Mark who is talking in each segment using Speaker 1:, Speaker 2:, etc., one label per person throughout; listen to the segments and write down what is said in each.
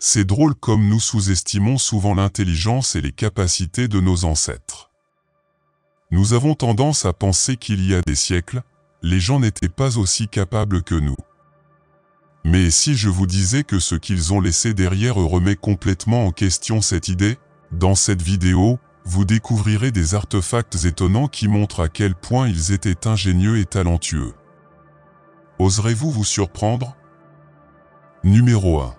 Speaker 1: C'est drôle comme nous sous-estimons souvent l'intelligence et les capacités de nos ancêtres. Nous avons tendance à penser qu'il y a des siècles, les gens n'étaient pas aussi capables que nous. Mais si je vous disais que ce qu'ils ont laissé derrière eux remet complètement en question cette idée? Dans cette vidéo, vous découvrirez des artefacts étonnants qui montrent à quel point ils étaient ingénieux et talentueux. Oserez-vous vous surprendre? Numéro 1.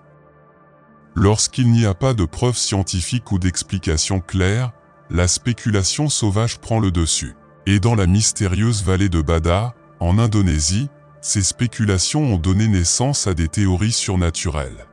Speaker 1: Lorsqu'il n'y a pas de preuves scientifiques ou d'explications claires, la spéculation sauvage prend le dessus. Et dans la mystérieuse vallée de Bada, en Indonésie, ces spéculations ont donné naissance à des théories surnaturelles.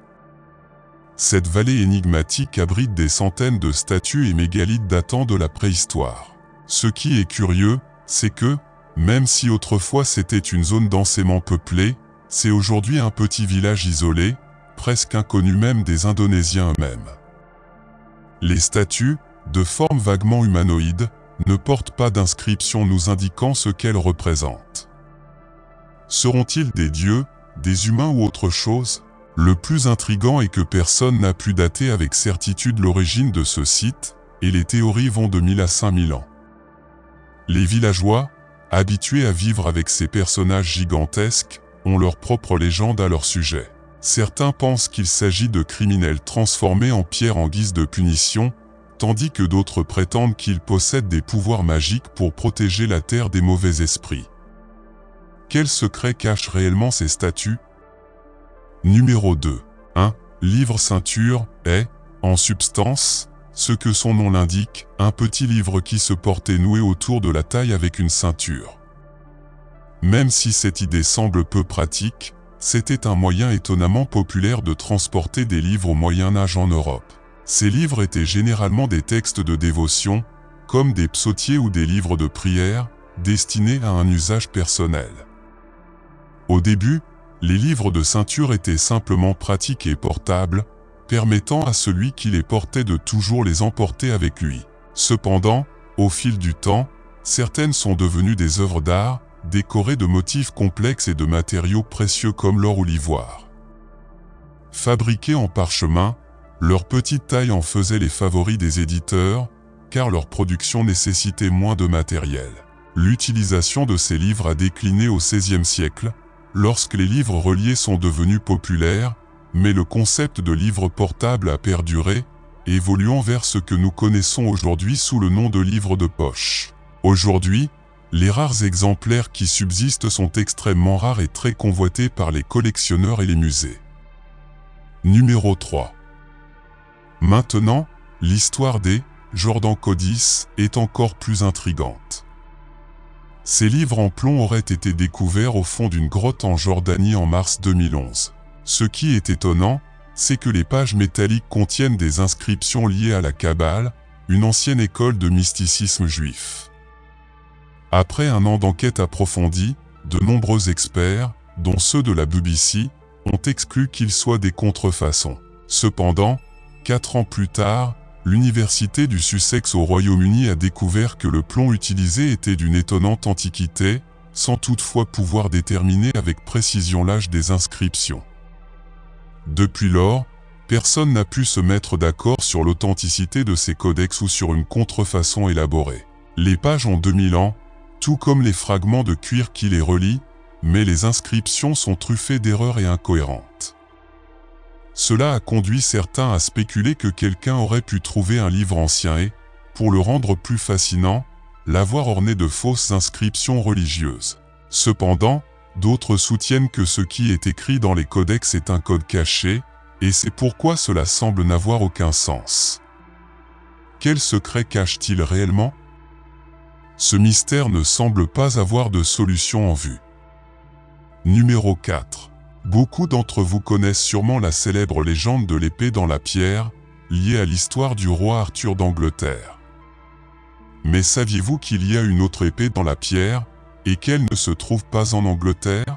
Speaker 1: Cette vallée énigmatique abrite des centaines de statues et mégalithes datant de la préhistoire. Ce qui est curieux, c'est que, même si autrefois c'était une zone densément peuplée, c'est aujourd'hui un petit village isolé, presque inconnu même des Indonésiens eux-mêmes. Les statues, de forme vaguement humanoïde, ne portent pas d'inscription nous indiquant ce qu'elles représentent. Seront-ils des dieux, des humains ou autre chose? Le plus intriguant est que personne n'a pu dater avec certitude l'origine de ce site, et les théories vont de 1000 à 5000 ans. Les villageois, habitués à vivre avec ces personnages gigantesques, ont leur propre légende à leur sujet. Certains pensent qu'il s'agit de criminels transformés en pierre en guise de punition, tandis que d'autres prétendent qu'ils possèdent des pouvoirs magiques pour protéger la terre des mauvais esprits. Quels secrets cachent réellement ces statues? Numéro 2. Un livre-ceinture est, en substance, ce que son nom l'indique, un petit livre qui se portait noué autour de la taille avec une ceinture. Même si cette idée semble peu pratique, c'était un moyen étonnamment populaire de transporter des livres au Moyen-Âge en Europe. Ces livres étaient généralement des textes de dévotion, comme des psautiers ou des livres de prière, destinés à un usage personnel. Au début, les livres de ceinture étaient simplement pratiques et portables, permettant à celui qui les portait de toujours les emporter avec lui. Cependant, au fil du temps, certaines sont devenues des œuvres d'art, décorées de motifs complexes et de matériaux précieux comme l'or ou l'ivoire. Fabriquées en parchemin, leur petite taille en faisait les favoris des éditeurs, car leur production nécessitait moins de matériel. L'utilisation de ces livres a décliné au XVIe siècle, lorsque les livres reliés sont devenus populaires, mais le concept de livre portable a perduré, évoluant vers ce que nous connaissons aujourd'hui sous le nom de livre de poche. Aujourd'hui, les rares exemplaires qui subsistent sont extrêmement rares et très convoités par les collectionneurs et les musées. Numéro 3. Maintenant, l'histoire des Jordan Codice est encore plus intrigante. Ces livres en plomb auraient été découverts au fond d'une grotte en Jordanie en mars 2011. Ce qui est étonnant, c'est que les pages métalliques contiennent des inscriptions liées à la Kabbale, une ancienne école de mysticisme juif. Après un an d'enquête approfondie, de nombreux experts, dont ceux de la BBC, ont exclu qu'ils soient des contrefaçons. Cependant, 4 ans plus tard, l'université du Sussex au Royaume-Uni a découvert que le plomb utilisé était d'une étonnante antiquité, sans toutefois pouvoir déterminer avec précision l'âge des inscriptions. Depuis lors, personne n'a pu se mettre d'accord sur l'authenticité de ces codex ou sur une contrefaçon élaborée. Les pages ont 2000 ans, tout comme les fragments de cuir qui les relient, mais les inscriptions sont truffées d'erreurs et incohérentes. Cela a conduit certains à spéculer que quelqu'un aurait pu trouver un livre ancien et, pour le rendre plus fascinant, l'avoir orné de fausses inscriptions religieuses. Cependant, d'autres soutiennent que ce qui est écrit dans les codex est un code caché, et c'est pourquoi cela semble n'avoir aucun sens. Quel secret cache-t-il réellement? Ce mystère ne semble pas avoir de solution en vue. Numéro 4. Beaucoup d'entre vous connaissent sûrement la célèbre légende de l'épée dans la pierre, liée à l'histoire du roi Arthur d'Angleterre. Mais saviez-vous qu'il y a une autre épée dans la pierre, et qu'elle ne se trouve pas en Angleterre?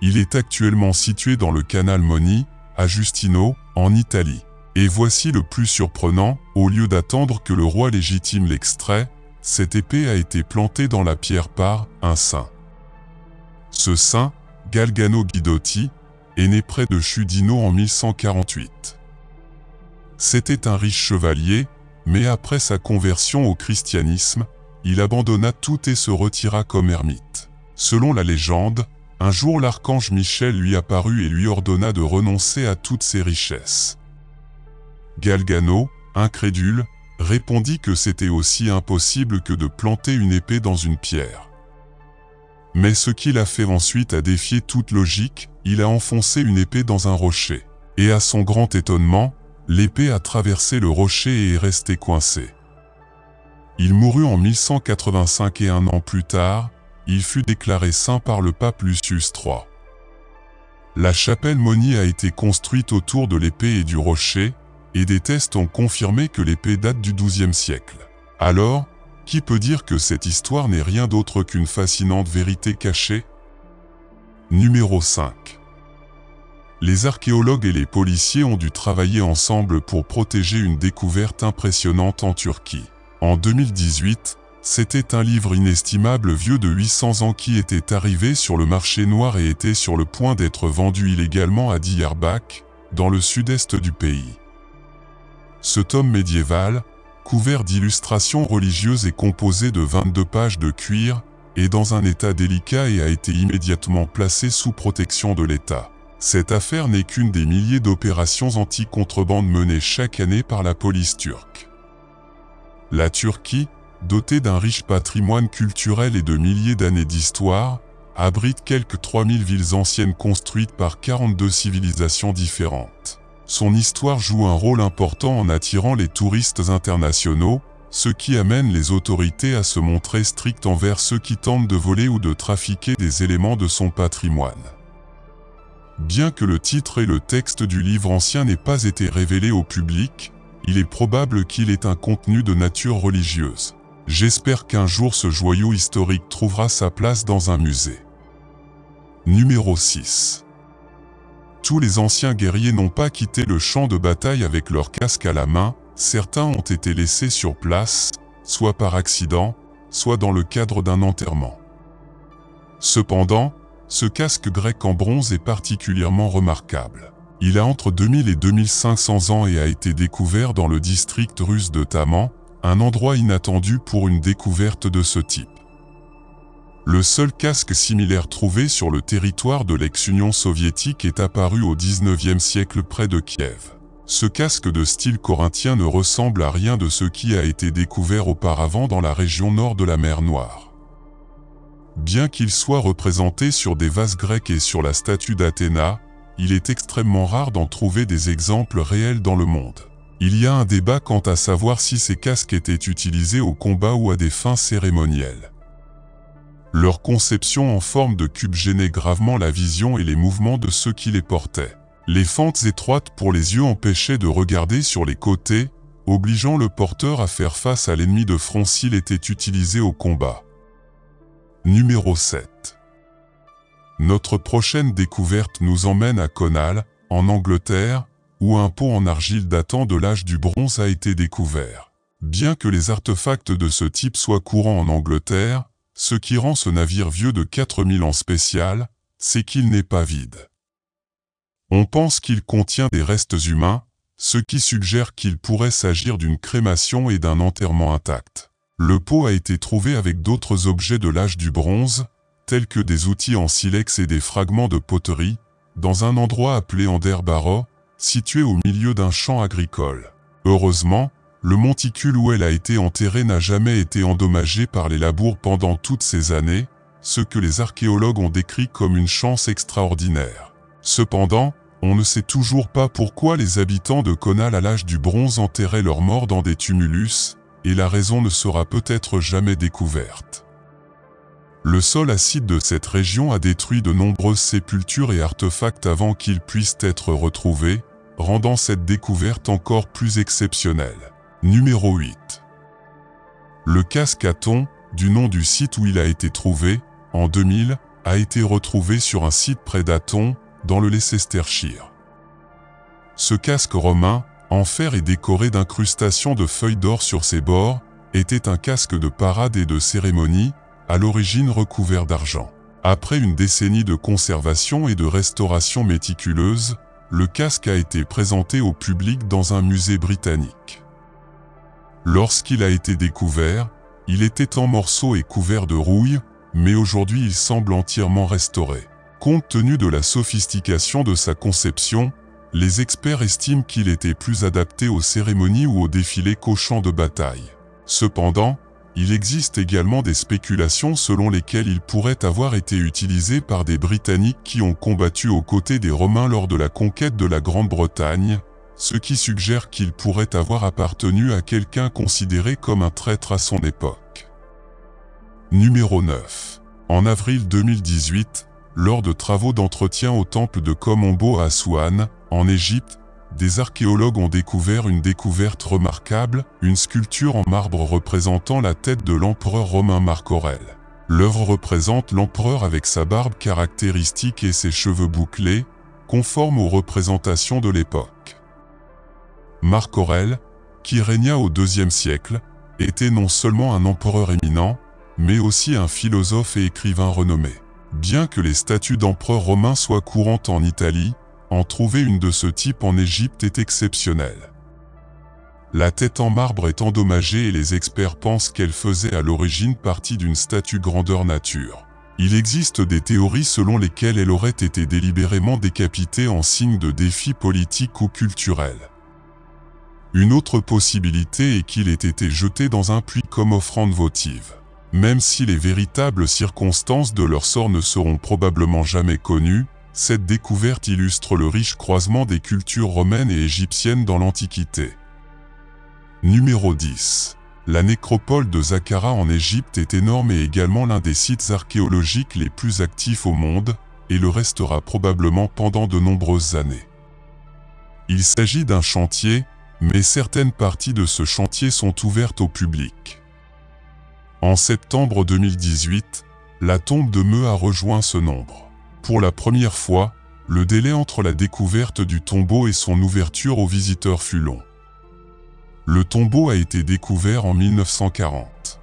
Speaker 1: Il est actuellement situé dans le canal Moni, à Giustino, en Italie. Et voici le plus surprenant, au lieu d'attendre que le roi légitime l'extrait, cette épée a été plantée dans la pierre par un saint. Ce saint, Galgano Guidotti, est né près de Chudino en 1148. C'était un riche chevalier, mais après sa conversion au christianisme, il abandonna tout et se retira comme ermite. Selon la légende, un jour l'archange Michel lui apparut et lui ordonna de renoncer à toutes ses richesses. Galgano, incrédule, répondit que c'était aussi impossible que de planter une épée dans une pierre. Mais ce qu'il a fait ensuite a défié toute logique, il a enfoncé une épée dans un rocher. Et à son grand étonnement, l'épée a traversé le rocher et est restée coincée. Il mourut en 1185 et un an plus tard, il fut déclaré saint par le pape Lucius III. La chapelle Moni a été construite autour de l'épée et du rocher, et des tests ont confirmé que l'épée date du XIIe siècle. Alors, qui peut dire que cette histoire n'est rien d'autre qu'une fascinante vérité cachée? Numéro 5. Les archéologues et les policiers ont dû travailler ensemble pour protéger une découverte impressionnante en Turquie. En 2018, c'était un livre inestimable vieux de 800 ans qui était arrivé sur le marché noir et était sur le point d'être vendu illégalement à Diyarbakır, dans le sud-est du pays. Ce tome médiéval, couvert d'illustrations religieuses et composé de 22 pages de cuir, est dans un état délicat et a été immédiatement placé sous protection de l'État. Cette affaire n'est qu'une des milliers d'opérations anti-contrebande menées chaque année par la police turque. La Turquie, dotée d'un riche patrimoine culturel et de milliers d'années d'histoire, abrite quelques 3000 villes anciennes construites par 42 civilisations différentes. Son histoire joue un rôle important en attirant les touristes internationaux, ce qui amène les autorités à se montrer strictes envers ceux qui tentent de voler ou de trafiquer des éléments de son patrimoine. Bien que le titre et le texte du livre ancien n'aient pas été révélés au public, il est probable qu'il ait un contenu de nature religieuse. J'espère qu'un jour ce joyau historique trouvera sa place dans un musée. Numéro 6. Tous les anciens guerriers n'ont pas quitté le champ de bataille avec leur casque à la main, certains ont été laissés sur place, soit par accident, soit dans le cadre d'un enterrement. Cependant, ce casque grec en bronze est particulièrement remarquable. Il a entre 2000 et 2500 ans et a été découvert dans le district russe de Taman, un endroit inattendu pour une découverte de ce type. Le seul casque similaire trouvé sur le territoire de l'ex-Union soviétique est apparu au XIXe siècle près de Kiev. Ce casque de style corinthien ne ressemble à rien de ce qui a été découvert auparavant dans la région nord de la mer Noire. Bien qu'il soit représenté sur des vases grecs et sur la statue d'Athéna, il est extrêmement rare d'en trouver des exemples réels dans le monde. Il y a un débat quant à savoir si ces casques étaient utilisés au combat ou à des fins cérémonielles. Leur conception en forme de cube gênait gravement la vision et les mouvements de ceux qui les portaient. Les fentes étroites pour les yeux empêchaient de regarder sur les côtés, obligeant le porteur à faire face à l'ennemi de front s'il était utilisé au combat. Numéro 7. Notre prochaine découverte nous emmène à Conall, en Angleterre, où un pot en argile datant de l'âge du bronze a été découvert. Bien que les artefacts de ce type soient courants en Angleterre, ce qui rend ce navire vieux de 4000 ans spécial, c'est qu'il n'est pas vide. On pense qu'il contient des restes humains, ce qui suggère qu'il pourrait s'agir d'une crémation et d'un enterrement intact. Le pot a été trouvé avec d'autres objets de l'âge du bronze, tels que des outils en silex et des fragments de poterie, dans un endroit appelé Anderbarrow, situé au milieu d'un champ agricole. Heureusement, le monticule où elle a été enterrée n'a jamais été endommagé par les labours pendant toutes ces années, ce que les archéologues ont décrit comme une chance extraordinaire. Cependant, on ne sait toujours pas pourquoi les habitants de Conall à l'âge du bronze enterraient leurs morts dans des tumulus, et la raison ne sera peut-être jamais découverte. Le sol acide de cette région a détruit de nombreuses sépultures et artefacts avant qu'ils puissent être retrouvés, rendant cette découverte encore plus exceptionnelle. Numéro 8. Le casque Aton, du nom du site où il a été trouvé, en 2000, a été retrouvé sur un site près d'Aton, dans le Leicestershire. Ce casque romain, en fer et décoré d'incrustations de feuilles d'or sur ses bords, était un casque de parade et de cérémonie, à l'origine recouvert d'argent. Après une décennie de conservation et de restauration méticuleuse, le casque a été présenté au public dans un musée britannique. Lorsqu'il a été découvert, il était en morceaux et couvert de rouille, mais aujourd'hui il semble entièrement restauré. Compte tenu de la sophistication de sa conception, les experts estiment qu'il était plus adapté aux cérémonies ou aux défilés qu'aux champs de bataille. Cependant, il existe également des spéculations selon lesquelles il pourrait avoir été utilisé par des Britanniques qui ont combattu aux côtés des Romains lors de la conquête de la Grande-Bretagne, ce qui suggère qu'il pourrait avoir appartenu à quelqu'un considéré comme un traître à son époque. Numéro 9. En avril 2018, lors de travaux d'entretien au temple de Kom-Ombo à Assouane, en Égypte, des archéologues ont découvert une découverte remarquable, une sculpture en marbre représentant la tête de l'empereur romain Marc Aurèle. L'œuvre représente l'empereur avec sa barbe caractéristique et ses cheveux bouclés, conformes aux représentations de l'époque. Marc Aurèle, qui régna au IIe siècle, était non seulement un empereur éminent, mais aussi un philosophe et écrivain renommé. Bien que les statues d'empereurs romains soient courantes en Italie, en trouver une de ce type en Égypte est exceptionnelle. La tête en marbre est endommagée et les experts pensent qu'elle faisait à l'origine partie d'une statue grandeur nature. Il existe des théories selon lesquelles elle aurait été délibérément décapitée en signe de défi politique ou culturel. Une autre possibilité est qu'il ait été jeté dans un puits comme offrande votive. Même si les véritables circonstances de leur sort ne seront probablement jamais connues, cette découverte illustre le riche croisement des cultures romaines et égyptiennes dans l'Antiquité. Numéro 10. La nécropole de Saqqara en Égypte est énorme et également l'un des sites archéologiques les plus actifs au monde, et le restera probablement pendant de nombreuses années. Il s'agit d'un chantier, mais certaines parties de ce chantier sont ouvertes au public. En septembre 2018, la tombe de Meux a rejoint ce nombre. Pour la première fois, le délai entre la découverte du tombeau et son ouverture aux visiteurs fut long. Le tombeau a été découvert en 1940.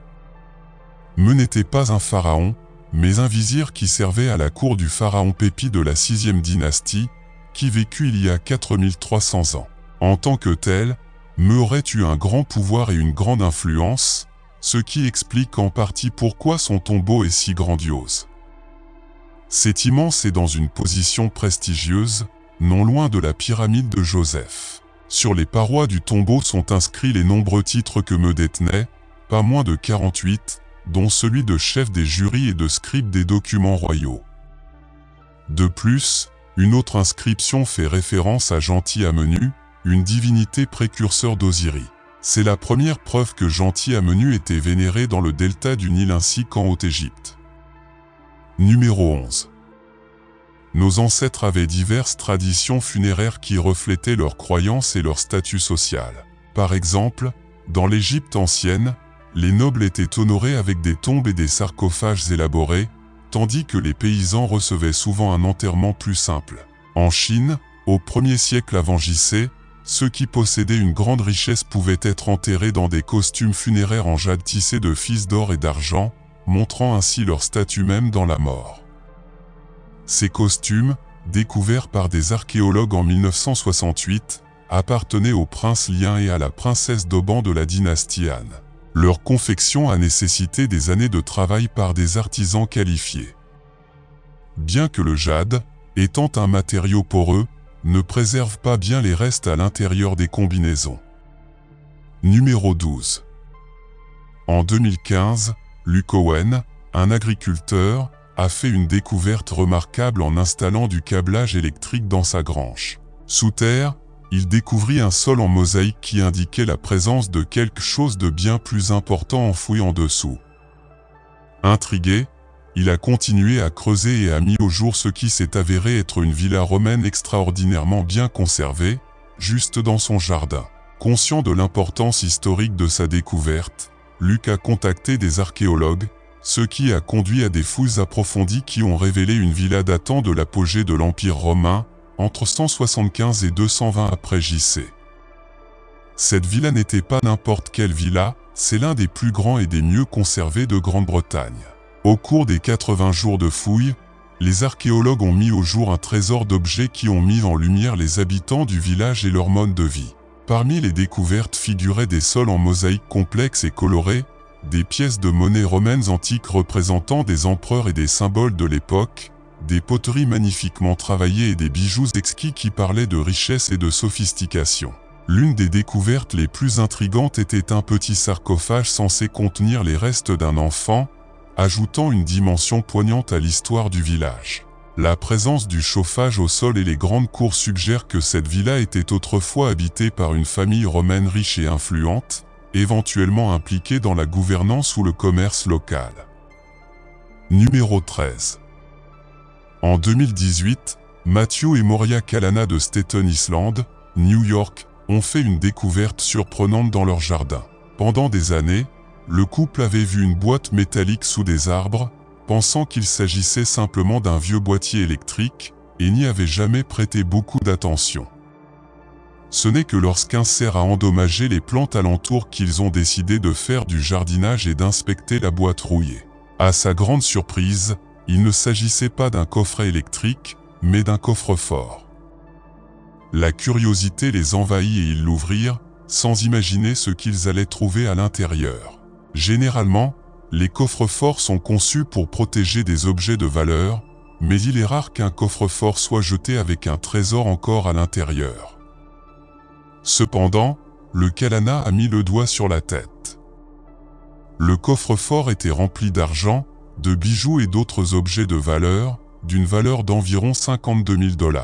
Speaker 1: Meux n'était pas un pharaon, mais un vizir qui servait à la cour du pharaon Pépi de la 6e dynastie, qui vécut il y a 4300 ans. En tant que tel, Meux aurait eu un grand pouvoir et une grande influence, ce qui explique en partie pourquoi son tombeau est si grandiose. C'est immense et dans une position prestigieuse, non loin de la pyramide de Joseph. Sur les parois du tombeau sont inscrits les nombreux titres que Meux détenait, pas moins de 48, dont celui de chef des jurys et de scribe des documents royaux. De plus, une autre inscription fait référence à Gentil-Amenu, une divinité précurseur d'Osiris. C'est la première preuve que Gentil-Amenu était vénéré dans le delta du Nil ainsi qu'en Haute-Égypte. Numéro 11. Nos ancêtres avaient diverses traditions funéraires qui reflétaient leurs croyances et leur statut social. Par exemple, dans l'Égypte ancienne, les nobles étaient honorés avec des tombes et des sarcophages élaborés, tandis que les paysans recevaient souvent un enterrement plus simple. En Chine, au 1er siècle avant J.C., ceux qui possédaient une grande richesse pouvaient être enterrés dans des costumes funéraires en jade tissés de fils d'or et d'argent, montrant ainsi leur statut même dans la mort. Ces costumes, découverts par des archéologues en 1968, appartenaient au prince Lien et à la princesse d'Oban de la dynastie Han. Leur confection a nécessité des années de travail par des artisans qualifiés. Bien que le jade, étant un matériau poreux, ne préserve pas bien les restes à l'intérieur des combinaisons. Numéro 12. En 2015, Luke Owen, un agriculteur, a fait une découverte remarquable en installant du câblage électrique dans sa grange. Sous terre, il découvrit un sol en mosaïque qui indiquait la présence de quelque chose de bien plus important enfoui en dessous. Intrigué, il a continué à creuser et a mis au jour ce qui s'est avéré être une villa romaine extraordinairement bien conservée, juste dans son jardin. Conscient de l'importance historique de sa découverte, Luke a contacté des archéologues, ce qui a conduit à des fouilles approfondies qui ont révélé une villa datant de l'apogée de l'Empire romain, entre 175 et 220 après J.C. Cette villa n'était pas n'importe quelle villa, c'est l'un des plus grands et des mieux conservés de Grande-Bretagne. Au cours des 80 jours de fouilles, les archéologues ont mis au jour un trésor d'objets qui ont mis en lumière les habitants du village et leur mode de vie. Parmi les découvertes figuraient des sols en mosaïque complexes et colorés, des pièces de monnaie romaines antiques représentant des empereurs et des symboles de l'époque, des poteries magnifiquement travaillées et des bijoux exquis qui parlaient de richesse et de sophistication. L'une des découvertes les plus intrigantes était un petit sarcophage censé contenir les restes d'un enfant, ajoutant une dimension poignante à l'histoire du village. La présence du chauffage au sol et les grandes cours suggèrent que cette villa était autrefois habitée par une famille romaine riche et influente, éventuellement impliquée dans la gouvernance ou le commerce local. Numéro 13. En 2018, Matthew et Moria Kalana de Staten Island, New York, ont fait une découverte surprenante dans leur jardin. Pendant des années, le couple avait vu une boîte métallique sous des arbres, pensant qu'il s'agissait simplement d'un vieux boîtier électrique, et n'y avait jamais prêté beaucoup d'attention. Ce n'est que lorsqu'un cerf a endommagé les plantes alentour qu'ils ont décidé de faire du jardinage et d'inspecter la boîte rouillée. À sa grande surprise, il ne s'agissait pas d'un coffret électrique, mais d'un coffre-fort. La curiosité les envahit et ils l'ouvrirent, sans imaginer ce qu'ils allaient trouver à l'intérieur. Généralement, les coffres-forts sont conçus pour protéger des objets de valeur, mais il est rare qu'un coffre-fort soit jeté avec un trésor encore à l'intérieur. Cependant, le Kalana a mis le doigt sur la tête. Le coffre-fort était rempli d'argent, de bijoux et d'autres objets de valeur, d'une valeur d'environ 52 000 $.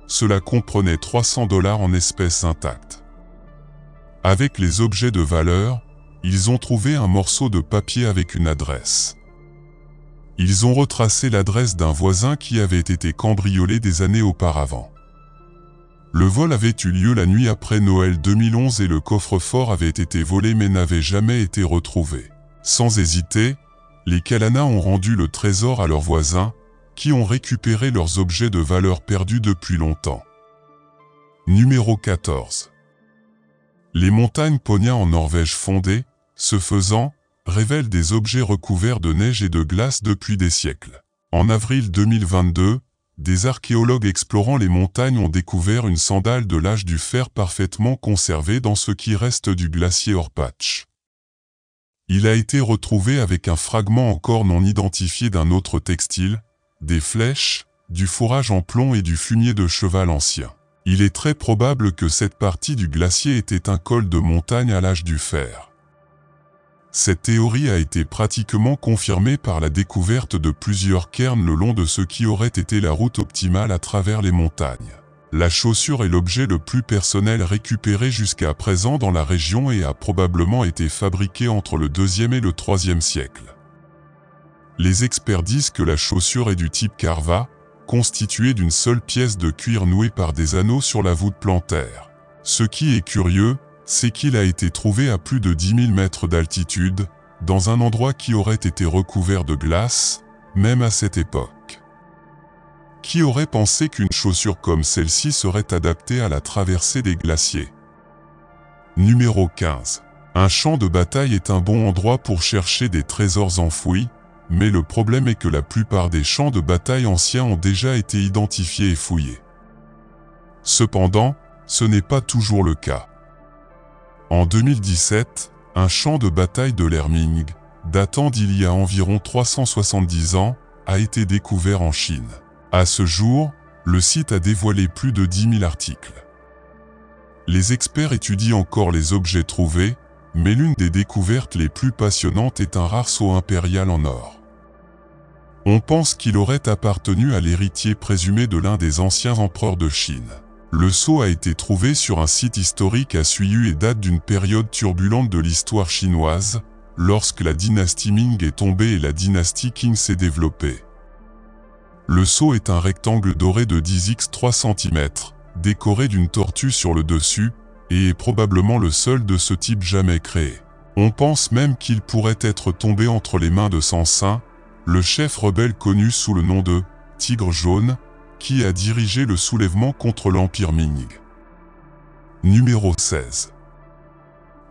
Speaker 1: Cela comprenait 300 $ en espèces intactes. Avec les objets de valeur, ils ont trouvé un morceau de papier avec une adresse. Ils ont retracé l'adresse d'un voisin qui avait été cambriolé des années auparavant. Le vol avait eu lieu la nuit après Noël 2011 et le coffre-fort avait été volé mais n'avait jamais été retrouvé. Sans hésiter, les Kalana ont rendu le trésor à leurs voisins, qui ont récupéré leurs objets de valeur perdus depuis longtemps. Numéro 14. Les montagnes Ponia en Norvège fondées, ce faisant, révèlent des objets recouverts de neige et de glace depuis des siècles. En avril 2022, des archéologues explorant les montagnes ont découvert une sandale de l'âge du fer parfaitement conservée dans ce qui reste du glacier Orpach. Il a été retrouvé avec un fragment encore non identifié d'un autre textile, des flèches, du fourrage en plomb et du fumier de cheval ancien. Il est très probable que cette partie du glacier était un col de montagne à l'âge du fer. Cette théorie a été pratiquement confirmée par la découverte de plusieurs cairns le long de ce qui aurait été la route optimale à travers les montagnes. La chaussure est l'objet le plus personnel récupéré jusqu'à présent dans la région et a probablement été fabriquée entre le 2e et le 3e siècle. Les experts disent que la chaussure est du type Carva, constituée d'une seule pièce de cuir nouée par des anneaux sur la voûte plantaire. Ce qui est curieux, c'est qu'il a été trouvé à plus de 10 000 mètres d'altitude, dans un endroit qui aurait été recouvert de glace, même à cette époque. Qui aurait pensé qu'une chaussure comme celle-ci serait adaptée à la traversée des glaciers? Numéro 15. Un champ de bataille est un bon endroit pour chercher des trésors enfouis, mais le problème est que la plupart des champs de bataille anciens ont déjà été identifiés et fouillés. Cependant, ce n'est pas toujours le cas. En 2017, un champ de bataille de l'Herming, datant d'il y a environ 370 ans, a été découvert en Chine. À ce jour, le site a dévoilé plus de 10 000 articles. Les experts étudient encore les objets trouvés, mais l'une des découvertes les plus passionnantes est un rare sceau impérial en or. On pense qu'il aurait appartenu à l'héritier présumé de l'un des anciens empereurs de Chine. Le sceau a été trouvé sur un site historique à Suiyu et date d'une période turbulente de l'histoire chinoise, lorsque la dynastie Ming est tombée et la dynastie Qing s'est développée. Le sceau est un rectangle doré de 10 x 3 cm, décoré d'une tortue sur le dessus, et est probablement le seul de ce type jamais créé. On pense même qu'il pourrait être tombé entre les mains de Sansin, le chef rebelle connu sous le nom de « Tigre jaune », qui a dirigé le soulèvement contre l'Empire Ming. Numéro 16.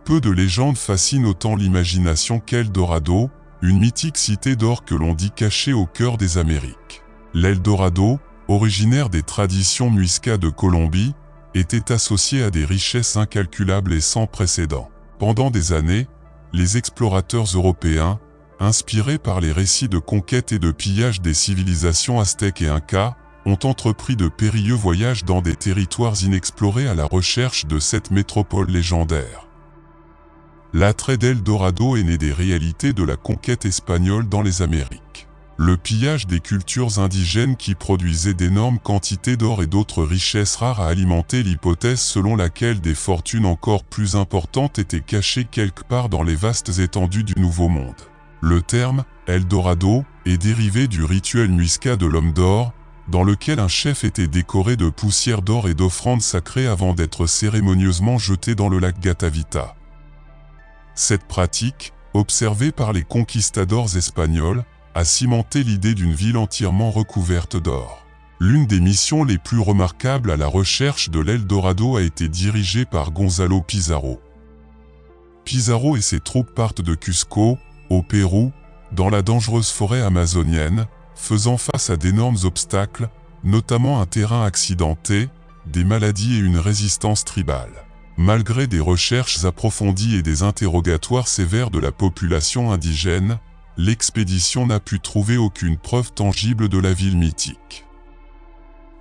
Speaker 1: Peu de légendes fascinent autant l'imagination qu'Eldorado, une mythique cité d'or que l'on dit cachée au cœur des Amériques. L'Eldorado, originaire des traditions muiscas de Colombie, était associé à des richesses incalculables et sans précédent. Pendant des années, les explorateurs européens, inspirés par les récits de conquête et de pillage des civilisations aztèques et incas, ont entrepris de périlleux voyages dans des territoires inexplorés à la recherche de cette métropole légendaire. L'attrait d'Eldorado est né des réalités de la conquête espagnole dans les Amériques. Le pillage des cultures indigènes qui produisaient d'énormes quantités d'or et d'autres richesses rares a alimenté l'hypothèse selon laquelle des fortunes encore plus importantes étaient cachées quelque part dans les vastes étendues du Nouveau Monde. Le terme « Eldorado » est dérivé du rituel muisca de l'homme d'or, dans lequel un chef était décoré de poussière d'or et d'offrandes sacrées avant d'être cérémonieusement jeté dans le lac Guatavita. Cette pratique, observée par les conquistadors espagnols, a cimenté l'idée d'une ville entièrement recouverte d'or. L'une des missions les plus remarquables à la recherche de l'Eldorado a été dirigée par Gonzalo Pizarro. Pizarro et ses troupes partent de Cusco, au Pérou, dans la dangereuse forêt amazonienne, faisant face à d'énormes obstacles, notamment un terrain accidenté, des maladies et une résistance tribale. Malgré des recherches approfondies et des interrogatoires sévères de la population indigène, l'expédition n'a pu trouver aucune preuve tangible de la ville mythique.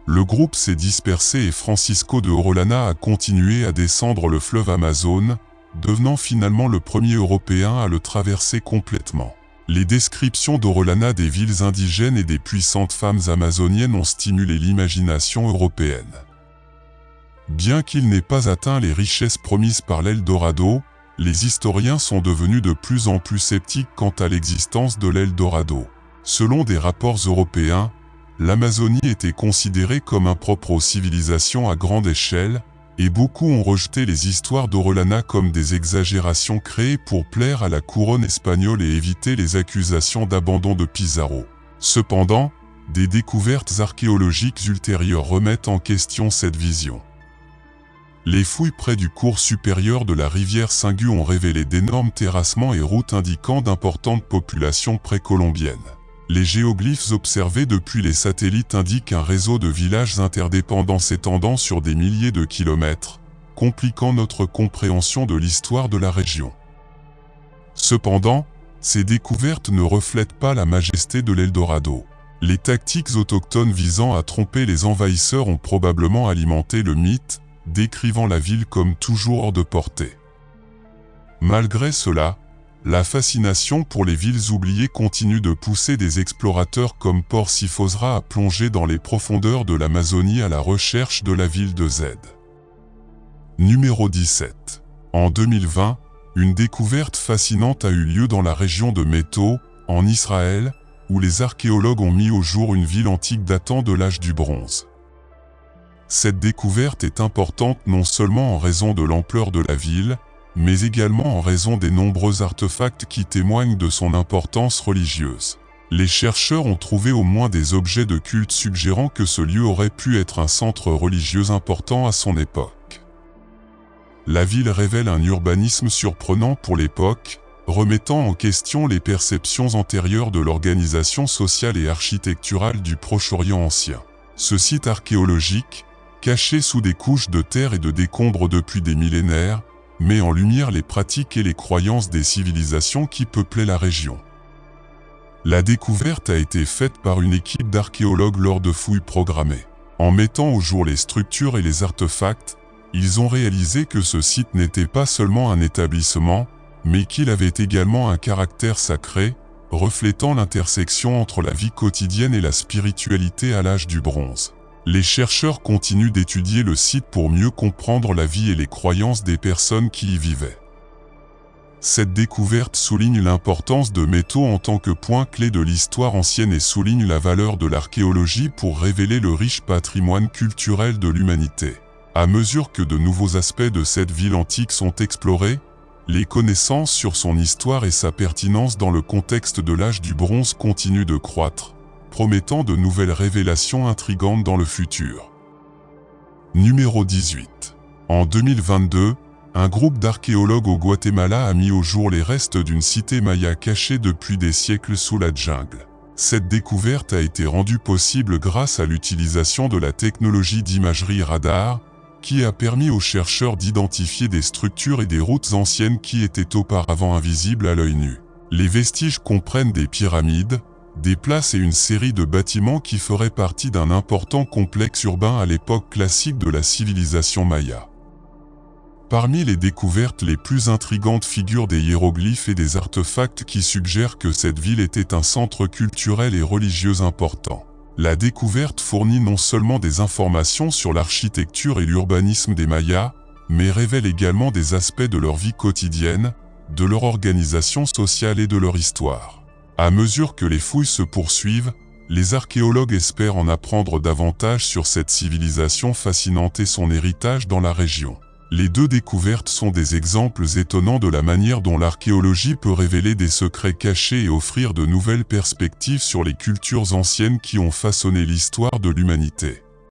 Speaker 1: Le groupe s'est dispersé et Francisco de Orellana a continué à descendre le fleuve Amazone, devenant finalement le premier Européen à le traverser complètement. Les descriptions d'Orellana des villes indigènes et des puissantes femmes amazoniennes ont stimulé l'imagination européenne. Bien qu'il n'ait pas atteint les richesses promises par l'Eldorado, les historiens sont devenus de plus en plus sceptiques quant à l'existence de l'Eldorado. Selon des rapports européens, l'Amazonie était considérée comme impropre aux civilisations à grande échelle, et beaucoup ont rejeté les histoires d'Orellana comme des exagérations créées pour plaire à la couronne espagnole et éviter les accusations d'abandon de Pizarro. Cependant, des découvertes archéologiques ultérieures remettent en question cette vision. Les fouilles près du cours supérieur de la rivière Singu ont révélé d'énormes terrassements et routes indiquant d'importantes populations précolombiennes. Les géoglyphes observés depuis les satellites indiquent un réseau de villages interdépendants s'étendant sur des milliers de kilomètres, compliquant notre compréhension de l'histoire de la région. Cependant, ces découvertes ne reflètent pas la majesté de l'Eldorado. Les tactiques autochtones visant à tromper les envahisseurs ont probablement alimenté le mythe, décrivant la ville comme toujours hors de portée. Malgré cela, la fascination pour les villes oubliées continue de pousser des explorateurs comme Porcifosra à plonger dans les profondeurs de l'Amazonie à la recherche de la ville de Z. Numéro 17. En 2020, une découverte fascinante a eu lieu dans la région de Méto, en Israël, où les archéologues ont mis au jour une ville antique datant de l'âge du bronze. Cette découverte est importante non seulement en raison de l'ampleur de la ville, mais également en raison des nombreux artefacts qui témoignent de son importance religieuse. Les chercheurs ont trouvé au moins des objets de culte suggérant que ce lieu aurait pu être un centre religieux important à son époque. La ville révèle un urbanisme surprenant pour l'époque, remettant en question les perceptions antérieures de l'organisation sociale et architecturale du Proche-Orient ancien. Ce site archéologique, caché sous des couches de terre et de décombres depuis des millénaires, met en lumière les pratiques et les croyances des civilisations qui peuplaient la région. La découverte a été faite par une équipe d'archéologues lors de fouilles programmées. En mettant au jour les structures et les artefacts, ils ont réalisé que ce site n'était pas seulement un établissement, mais qu'il avait également un caractère sacré, reflétant l'intersection entre la vie quotidienne et la spiritualité à l'âge du bronze. Les chercheurs continuent d'étudier le site pour mieux comprendre la vie et les croyances des personnes qui y vivaient. Cette découverte souligne l'importance de Méto en tant que point clé de l'histoire ancienne et souligne la valeur de l'archéologie pour révéler le riche patrimoine culturel de l'humanité. À mesure que de nouveaux aspects de cette ville antique sont explorés, les connaissances sur son histoire et sa pertinence dans le contexte de l'âge du bronze continuent de croître, promettant de nouvelles révélations intrigantes dans le futur. Numéro 18. En 2022, Un groupe d'archéologues au Guatemala a mis au jour les restes d'une cité maya cachée depuis des siècles sous la jungle. Cette découverte a été rendue possible grâce à l'utilisation de la technologie d'imagerie radar, qui a permis aux chercheurs d'identifier des structures et des routes anciennes qui étaient auparavant invisibles à l'œil nu. Les vestiges comprennent des pyramides, des places et une série de bâtiments qui feraient partie d'un important complexe urbain à l'époque classique de la civilisation maya. Parmi les découvertes les plus intrigantes figurent des hiéroglyphes et des artefacts qui suggèrent que cette ville était un centre culturel et religieux important. La découverte fournit non seulement des informations sur l'architecture et l'urbanisme des Mayas, mais révèle également des aspects de leur vie quotidienne, de leur organisation sociale et de leur histoire. À mesure que les fouilles se poursuivent, les archéologues espèrent en apprendre davantage sur cette civilisation fascinante et son héritage dans la région. Les deux découvertes sont des exemples étonnants de la manière dont l'archéologie peut révéler des secrets cachés et offrir de nouvelles perspectives sur les cultures anciennes qui ont façonné l'histoire de l'humanité.